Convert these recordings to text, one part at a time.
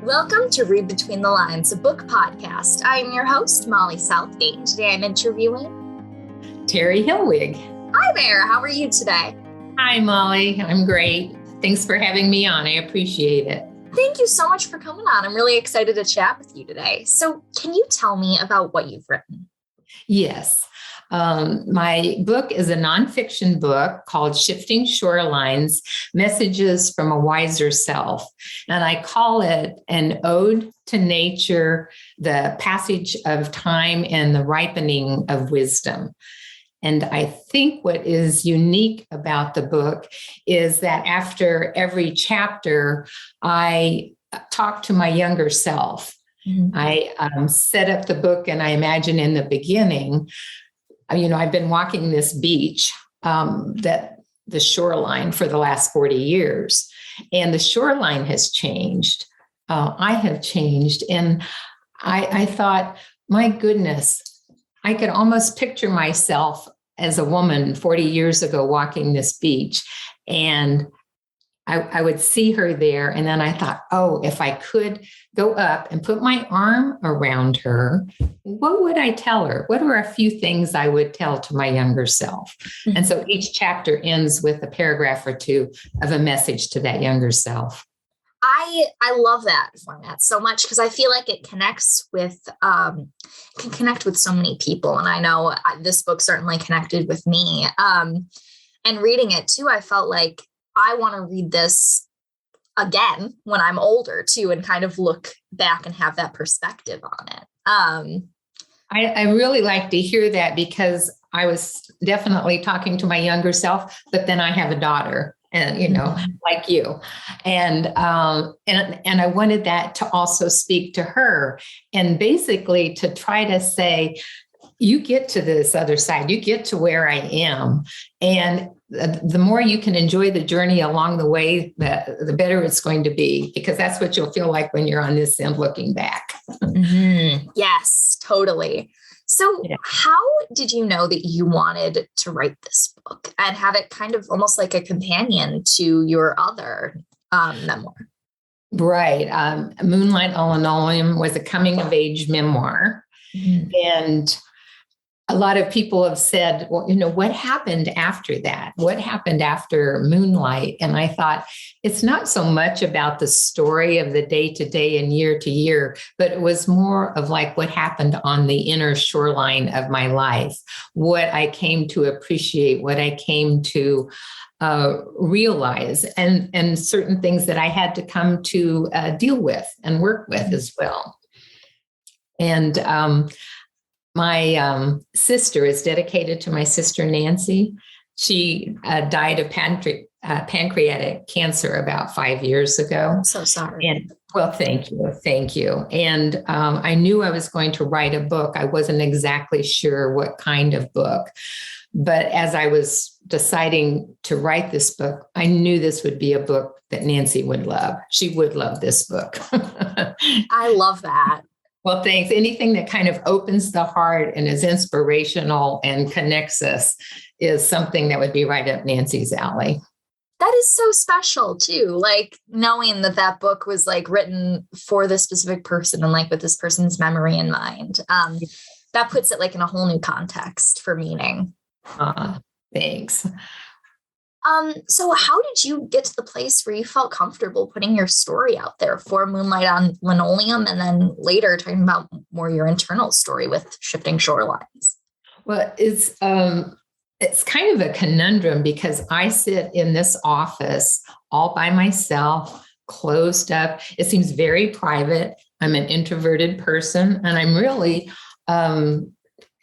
Welcome to Read Between the Lines, a book podcast. I'm your host, Molly Southgate, and today I'm interviewing Terry Helwig. Hi there, how are you today? Hi, Molly. I'm great. Thanks for having me on. I appreciate it. Thank you so much for coming on. I'm really excited to chat with you today. So can you tell me about what you've written? Yes. My book is a nonfiction book called Shifting Shorelines, Messages from a Wiser Self. And I call it an ode to nature, the passage of time, and the ripening of wisdom. And I think what is unique about the book is that after every chapter, I talk to my younger self. Mm-hmm. I set up the book, and I imagine in the beginning, I've been walking this beach, the shoreline for the last 40 years, and the shoreline has changed. I have changed. And I thought, my goodness, I could almost picture myself as a woman 40 years ago walking this beach, and I would see her there. And then I thought, oh, if I could go up and put my arm around her, what would I tell her? What are a few things I would tell to my younger self? Mm-hmm. And so each chapter ends with a paragraph or two of a message to that younger self. I love that format so much because I feel like it connects with, can connect with so many people. And I know this book certainly connected with me. And reading it too, I felt like I want to read this again when I'm older too, and kind of look back and have that perspective on it. I really like to hear that because I was definitely talking to my younger self, but then I have a daughter, and like you, and I wanted that to also speak to her, and basically to try to say, you get to this other side, you get to where I am, and the more you can enjoy the journey along the way, the better it's going to be, because that's what you'll feel like when you're on this end looking back. Mm-hmm. Yes, totally. So How did you know that you wanted to write this book and have it kind of almost like a companion to your other memoir? Right. Moonlight on Linoleum was a coming of age memoir. Mm-hmm. And a lot of people have said, well, what happened after that? What happened after Moonlight? And I thought, it's not so much about the story of the day to day and year to year, but it was more of like what happened on the inner shoreline of my life, what I came to appreciate, what I came to realize, and certain things that I had to come to deal with and work with as well. And my sister is dedicated to my sister, Nancy. She died of pancreatic cancer about 5 years ago. I'm so sorry. And well, thank you. And I knew I was going to write a book. I wasn't exactly sure what kind of book. But as I was deciding to write this book, I knew this would be a book that Nancy would love. She would love this book. I love that. Well, thanks. Anything that kind of opens the heart and is inspirational and connects us is something that would be right up Nancy's alley. That is so special too. Like knowing that book was like written for this specific person and like with this person's memory in mind. That puts it like in a whole new context for meaning. Thanks. So how did you get to the place where you felt comfortable putting your story out there for Moonlight on Linoleum, and then later talking about more your internal story with Shifting Shorelines? Well, it's kind of a conundrum because I sit in this office all by myself, closed up. It seems very private. I'm an introverted person, and I'm really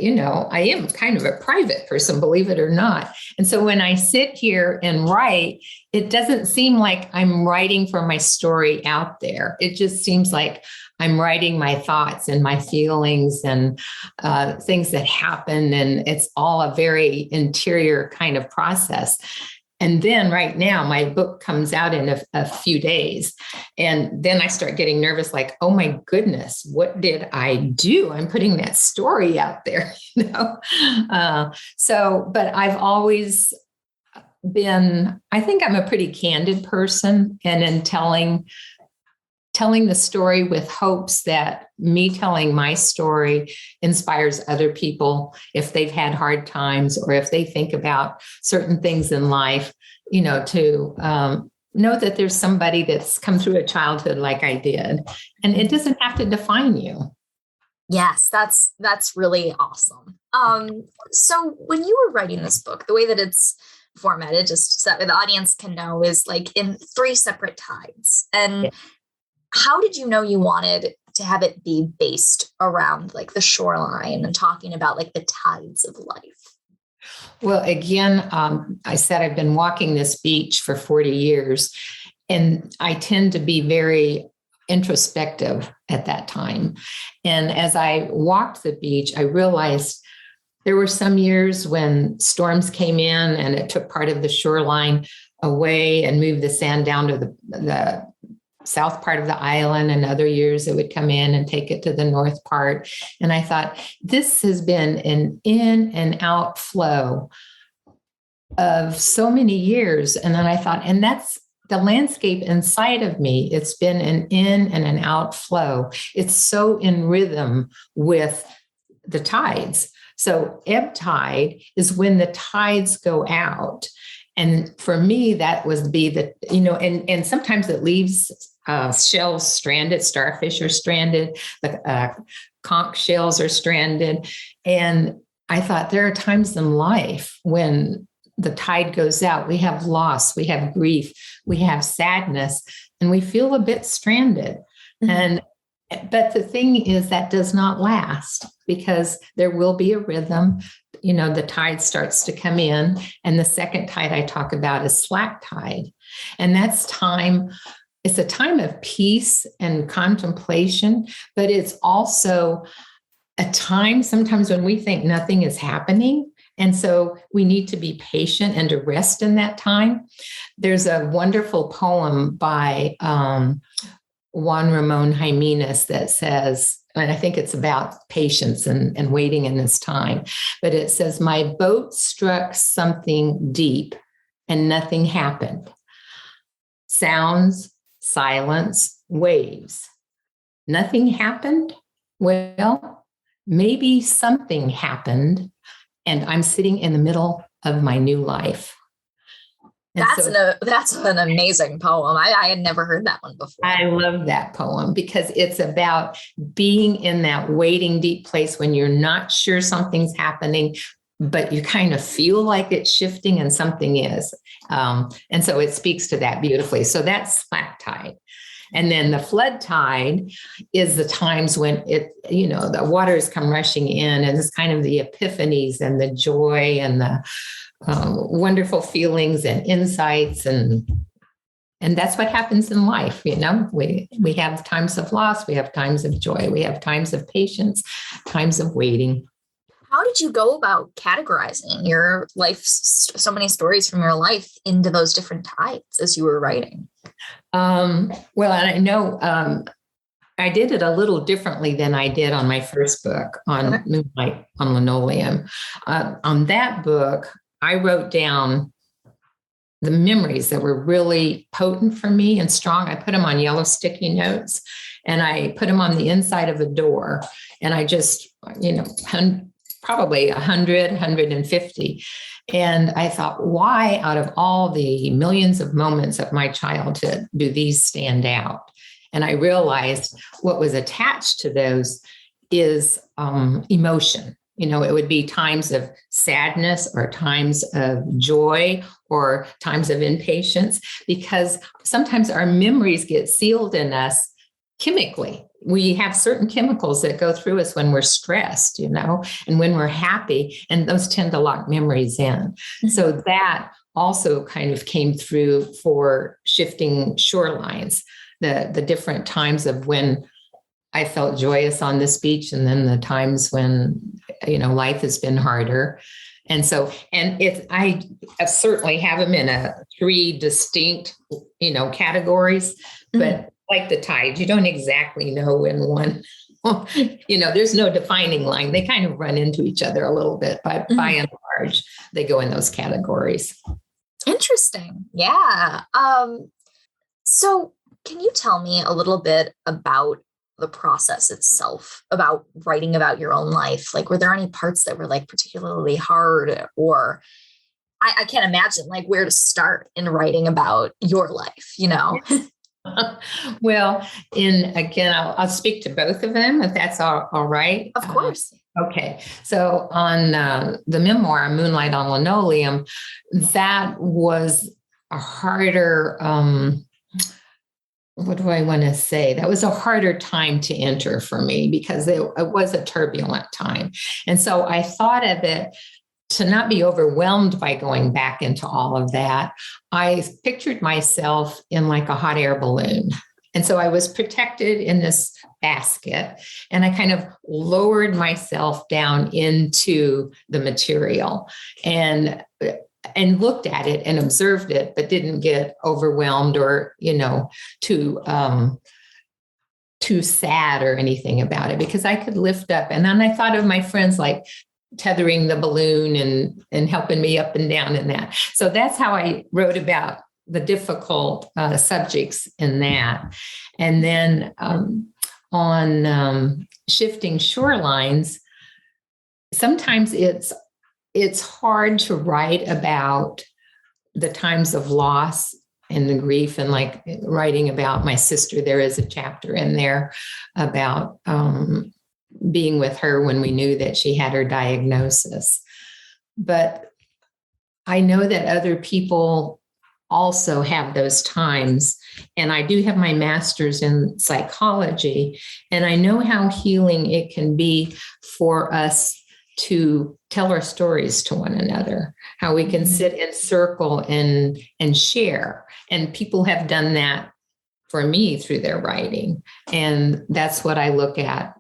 I am kind of a private person, believe it or not. And so when I sit here and write, it doesn't seem like I'm writing for my story out there. It just seems like I'm writing my thoughts and my feelings and things that happen. And it's all a very interior kind of process. And then right now, my book comes out in a few days. And then I start getting nervous, like, oh my goodness, what did I do? I'm putting that story out there, but I've always been, I think I'm a pretty candid person. And in telling telling the story with hopes that me telling my story inspires other people if they've had hard times or if they think about certain things in life, to know that there's somebody that's come through a childhood like I did, and it doesn't have to define you. Yes, that's really awesome. So when you were writing this book, the way that it's formatted, just so that the audience can know, is like in 3 separate tides. And Yeah. how did you know you wanted to have it be based around like the shoreline and talking about like the tides of life? Well, again, I said I've been walking this beach for 40 years, and I tend to be very introspective at that time. And as I walked the beach, I realized there were some years when storms came in and it took part of the shoreline away and moved the sand down to the south part of the island, and other years it would come in and take it to the north part. And I thought, this has been an in and out flow of so many years. And then I thought, and that's the landscape inside of me. It's been an in and an out flow. It's so in rhythm with the tides. So ebb tide is when the tides go out. And for me, that would be and sometimes it leaves shells stranded, starfish are stranded, the conch shells are stranded. And I thought, there are times in life when the tide goes out, we have loss, we have grief, we have sadness, and we feel a bit stranded. Mm-hmm. But the thing is, that does not last, because there will be a rhythm. The tide starts to come in, and the second tide I talk about is slack tide. And that's time. It's a time of peace and contemplation, but it's also a time sometimes when we think nothing is happening. And so we need to be patient and to rest in that time. There's a wonderful poem by Juan Ramon Jimenez that says, and I think it's about patience and waiting in this time, but it says, my boat struck something deep and nothing happened. Sounds, silence, waves. Nothing happened? Well, maybe something happened, and I'm sitting in the middle of my new life. That's an amazing poem. I had never heard that one before. I love that poem because it's about being in that waiting deep place when you're not sure something's happening, but you kind of feel like it's shifting and something is. And so it speaks to that beautifully. So that's slack tide. And then the flood tide is the times when the waters come rushing in, and it's kind of the epiphanies and the joy and the wonderful feelings and insights. And that's what happens in life. We have times of loss, we have times of joy, we have times of patience, times of waiting. How did you go about categorizing your life, so many stories from your life, into those different tides as you were writing? Well, and I know I did it a little differently than I did on my first book, on Moonlight on Linoleum. On that book, I wrote down the memories that were really potent for me and strong. I put them on yellow sticky notes, and I put them on the inside of a door. And I just, probably 100, 150. And I thought, why out of all the millions of moments of my childhood do these stand out? And I realized what was attached to those is emotion. It would be times of sadness or times of joy or times of impatience, because sometimes our memories get sealed in us chemically. We have certain chemicals that go through us when we're stressed, and when we're happy, and those tend to lock memories in. Mm-hmm. So that also kind of came through for Shifting Shorelines, the different times of when I felt joyous on this beach, and then the times when, life has been harder. And so, I certainly have them in 3 distinct, categories, but mm-hmm. Like the tides, you don't exactly know when one, there's no defining line. They kind of run into each other a little bit, but mm-hmm. by and large, they go in those categories. Interesting. Yeah. So Can you tell me a little bit about the process itself, about writing about your own life? Like, were there any parts that were like particularly hard, or I can't imagine like where to start in writing about your life, you know? Well, again, I'll speak to both of them if that's all right. Of course. Okay. So on the memoir, Moonlight on Linoleum, that was a harder, what do I want to say? That was a harder time to enter for me because it was a turbulent time. And so I thought of it to not be overwhelmed by going back into all of that. I pictured myself in like a hot air balloon. And so I was protected in this basket, and I kind of lowered myself down into the material and looked at it and observed it, but didn't get overwhelmed or, too sad or anything about it, because I could lift up. And then I thought of my friends like tethering the balloon and helping me up and down in that. So that's how I wrote about the difficult subjects in that. And then on Shifting Shorelines, sometimes it's hard to write about the times of loss and the grief, and like writing about my sister. There is a chapter in there about being with her when we knew that she had her diagnosis. But I know that other people also have those times. And I do have my master's in psychology, and I know how healing it can be for us to tell our stories to one another, how we can sit in circle and share. And people have done that for me through their writing. And that's what I look at,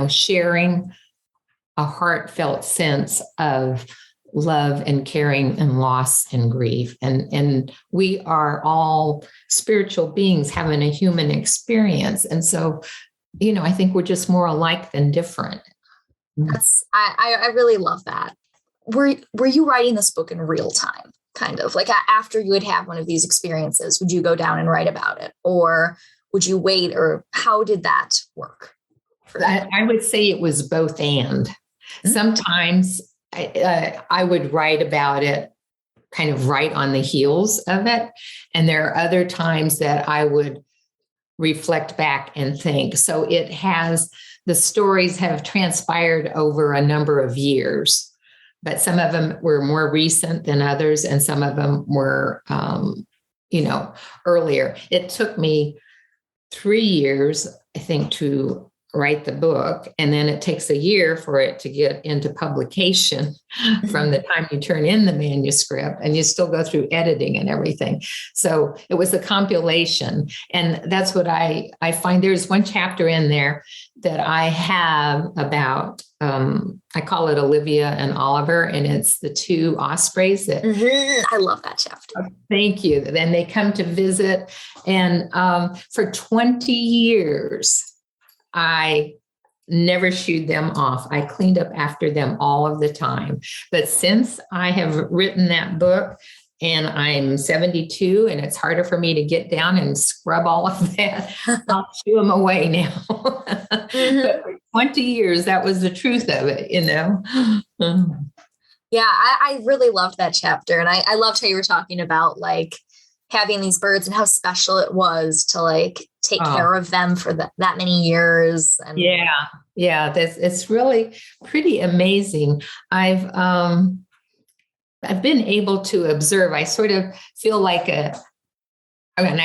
sharing a heartfelt sense of love and caring and loss and grief. And we are all spiritual beings having a human experience. And so, I think we're just more alike than different. I really love that. Were you writing this book in real time? Kind of like after you would have one of these experiences, would you go down and write about it, or would you wait, or how did that work? I would say it was both and. Mm-hmm. Sometimes I would write about it kind of right on the heels of it. And there are other times that I would reflect back and think. So the stories have transpired over a number of years, but some of them were more recent than others, and some of them were, earlier. It took me 3 years, I think, to write the book. And then it takes a year for it to get into publication from the time you turn in the manuscript, and you still go through editing and everything. So it was a compilation. And that's what I find. There's one chapter in there that I have about, I call it Olivia and Oliver, and it's the two ospreys that I love that chapter. Thank you. Then they come to visit. And for 20 years, I never shooed them off. I cleaned up after them all of the time. But since I have written that book, and I'm 72, and it's harder for me to get down and scrub all of that, I'll shoo them away now. But for 20 years, that was the truth of it, Yeah, I really loved that chapter. And I loved how you were talking about like having these birds and how special it was to like take care of them for that many years. And it's really pretty amazing. I've been able to observe. I sort of feel like I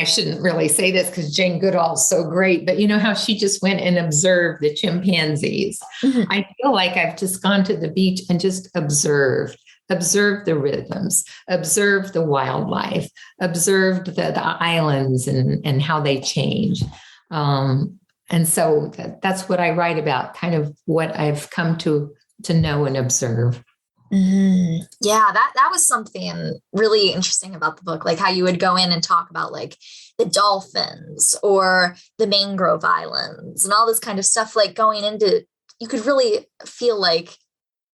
shouldn't really say this because Jane Goodall's so great, but you know how she just went and observed the chimpanzees. Mm-hmm. I feel like I've just gone to the beach and just observed the rhythms, observed the wildlife, observed the islands and how they change. And so that's what I write about, kind of what I've come to know and observe. Mm-hmm. Yeah, that was something really interesting about the book, like how you would go in and talk about like the dolphins or the mangrove islands and all this kind of stuff, like going into, you could really feel like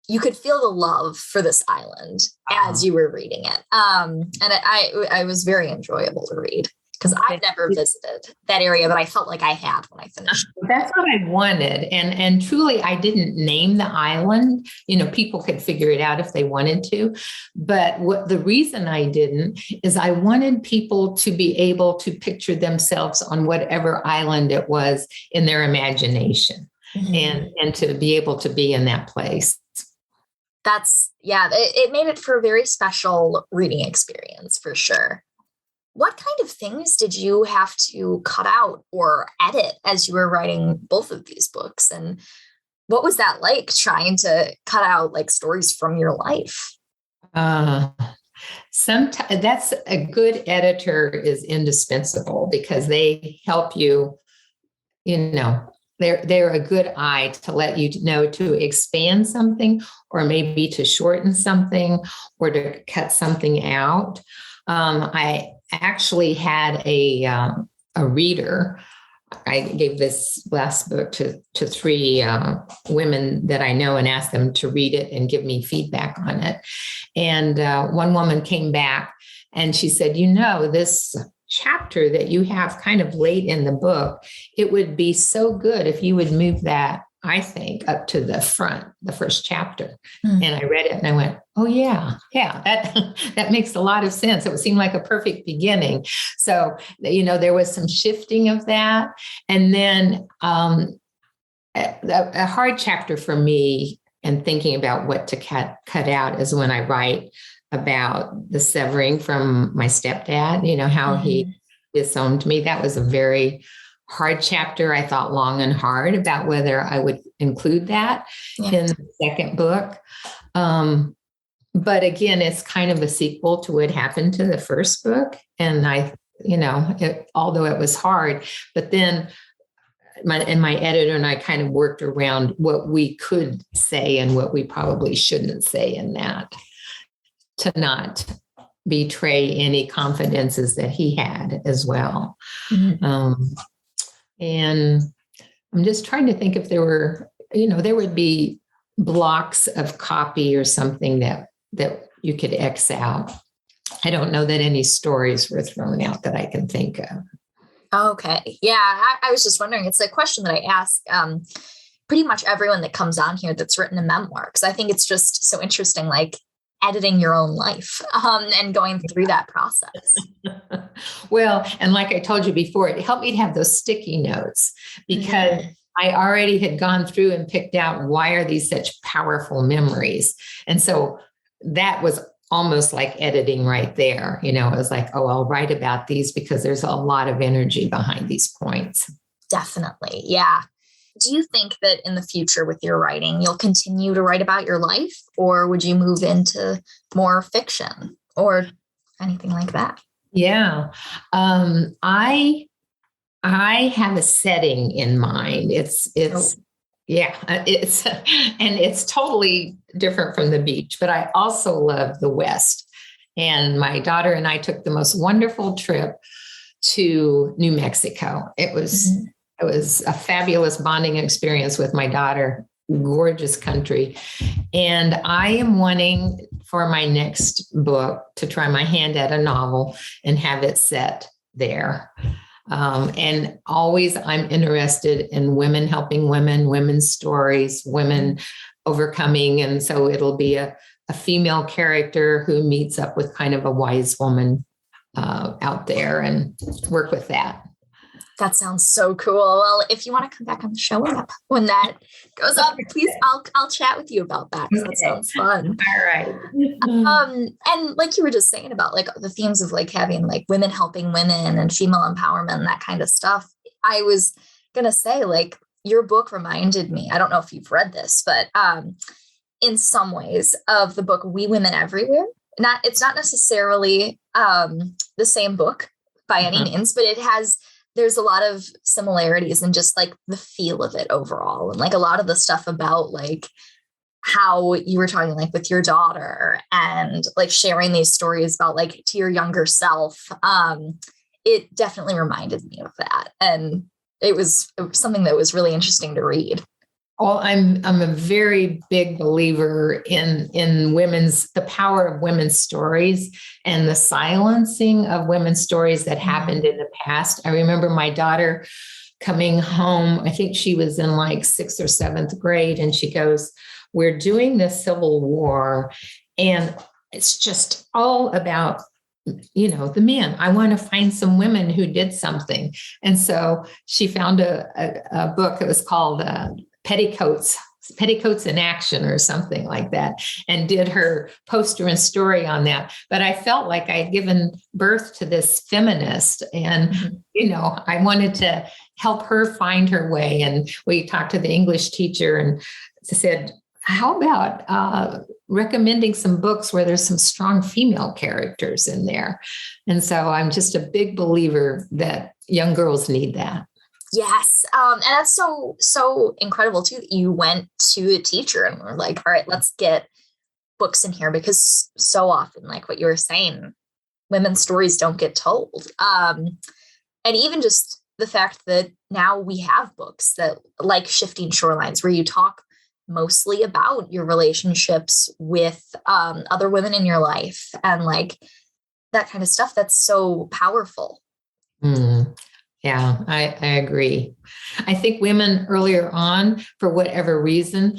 you could feel the love for this island as you were reading it. And I was very enjoyable to read. because I've never visited that area, but I felt like I had when I finished. That's what I wanted. And truly, I didn't name the island. People could figure it out if they wanted to. But the reason I didn't is I wanted people to be able to picture themselves on whatever island it was in their imagination, and to be able to be in that place. It made it for a very special reading experience for sure. What kind of things did you have to cut out or edit as you were writing both of these books? And what was that like, trying to cut out like stories from your life? Sometimes that's a good editor is indispensable because they help you, they're a good eye to let you know to expand something or maybe to shorten something or to cut something out. I actually had a reader. I gave this last book to three women that I know and asked them to read it and give me feedback on it. And one woman came back and she said, this chapter that you have kind of late in the book, it would be so good if you would move that, I think, up to the front, the first chapter. And I read it and I went, oh yeah, that makes a lot of sense. It would seem like a perfect beginning. So, there was some shifting of that. And then a hard chapter for me and thinking about what to cut out is when I write about the severing from my stepdad, how he disowned me. That was a very hard chapter. I thought long and hard about whether I would include that in the second book. But again, it's kind of a sequel to what happened to the first book. And although it was hard, but then my editor and I kind of worked around what we could say and what we probably shouldn't say in that, to not betray any confidences that he had as well. And I'm just trying to think if there were, there would be blocks of copy or something that you could X out. I don't know that any stories were thrown out that I can think of. Okay. Yeah. I was just wondering, it's a question that I ask pretty much everyone that comes on here that's written a memoir, because I think it's just so interesting, like editing your own life and going through that process. Well, and like I told you before, it helped me to have those sticky notes because I already had gone through and picked out why are these such powerful memories. And so that was almost like editing right there. It was like, oh, I'll write about these because there's a lot of energy behind these points. Definitely. Yeah. Do you think that in the future with your writing, you'll continue to write about your life, or would you move into more fiction or anything like that? Yeah. I have a setting in mind. It's and it's totally different from the beach, but I also love the West. And my daughter and I took the most wonderful trip to New Mexico. It was a fabulous bonding experience with my daughter, gorgeous country. And I am wanting for my next book to try my hand at a novel and have it set there. And always I'm interested in women helping women, women's stories, women overcoming. And so it'll be a female character who meets up with kind of a wise woman out there and work with that. That sounds so cool. Well, if you want to come back on the show when that goes up, please, I'll chat with you about that. Okay. That sounds fun. All right. And like you were just saying about like the themes of like having like women helping women and female empowerment and that kind of stuff. I was going to say, like, your book reminded me, I don't know if you've read this, but in some ways of the book, We Women Everywhere. It's not necessarily the same book by any means, but there's a lot of similarities in just like the feel of it overall. And like a lot of the stuff about like how you were talking like with your daughter and like sharing these stories about like to your younger self. It definitely reminded me of that. And it was something that was really interesting to read. Well, I'm a very big believer in the power of women's stories and the silencing of women's stories that happened in the past. I remember my daughter coming home. I think she was in like 6th or 7th grade, and she goes, "We're doing the Civil War, and it's just all about, the men. I want to find some women who did something." And so she found a book. It was called Petticoats in Action or something like that, and did her poster and story on that. But I felt like I had given birth to this feminist, and, I wanted to help her find her way. And we talked to the English teacher and said, how about recommending some books where there's some strong female characters in there? And so I'm just a big believer that young girls need that. Yes. And that's so incredible too, that you went to a teacher and were like, all right, let's get books in here, because so often, like what you were saying, women's stories don't get told. And even just the fact that now we have books that, like Shifting Shorelines, where you talk mostly about your relationships with other women in your life and like that kind of stuff. That's so powerful. Yeah, I agree. I think women earlier on, for whatever reason,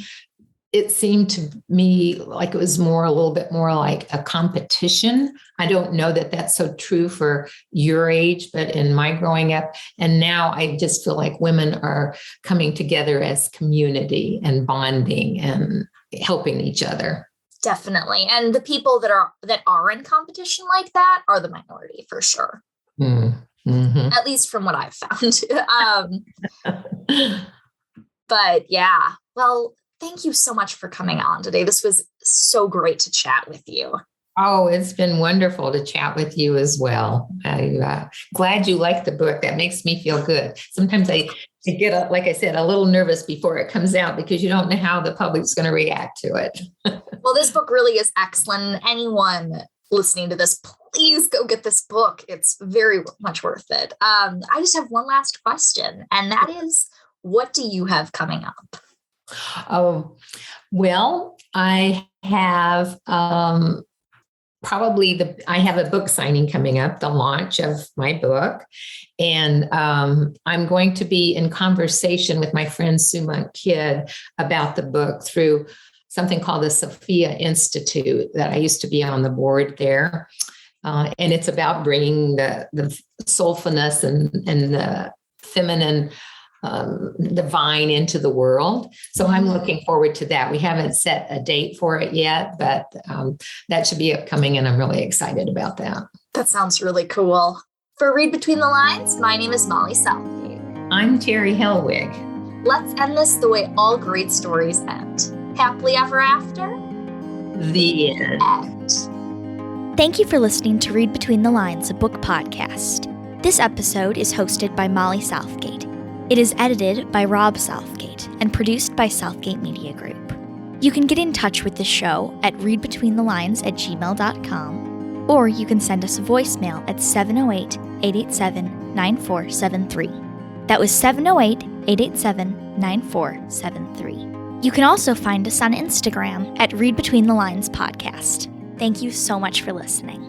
it seemed to me like it was a little bit more like a competition. I don't know that that's so true for your age, but in my growing up, and now I just feel like women are coming together as community and bonding and helping each other. Definitely. And the people that are in competition like that are the minority for sure. Mm-hmm. At least from what I've found. But yeah, well, thank you so much for coming on today. This was so great to chat with you. Oh, it's been wonderful to chat with you as well. I'm glad you like the book. That makes me feel good. Sometimes I get, like I said, a little nervous before it comes out, because you don't know how the public's going to react to it. Well, this book really is excellent. Anyone listening to this, please go get this book. It's very much worth it. I just have one last question, and that is, what do you have coming up? Oh, well, I have I have a book signing coming up, the launch of my book. And I'm going to be in conversation with my friend Sue Monk Kidd about the book through something called the Sophia Institute that I used to be on the board there. And it's about bringing the soulfulness and the feminine divine into the world. So I'm looking forward to that. We haven't set a date for it yet, but that should be upcoming, and I'm really excited about that. That sounds really cool. For Read Between the Lines, my name is Molly Southgate. I'm Terry Helwig. Let's end this the way all great stories end. Happily ever after? The end. Thank you for listening to Read Between the Lines, a book podcast. This episode is hosted by Molly Southgate. It is edited by Rob Southgate and produced by Southgate Media Group. You can get in touch with the show at readbetweenthelines@gmail.com, or you can send us a voicemail at 708-887-9473. That was 708-887-9473. You can also find us on Instagram at Read Between the Lines Podcast. Thank you so much for listening.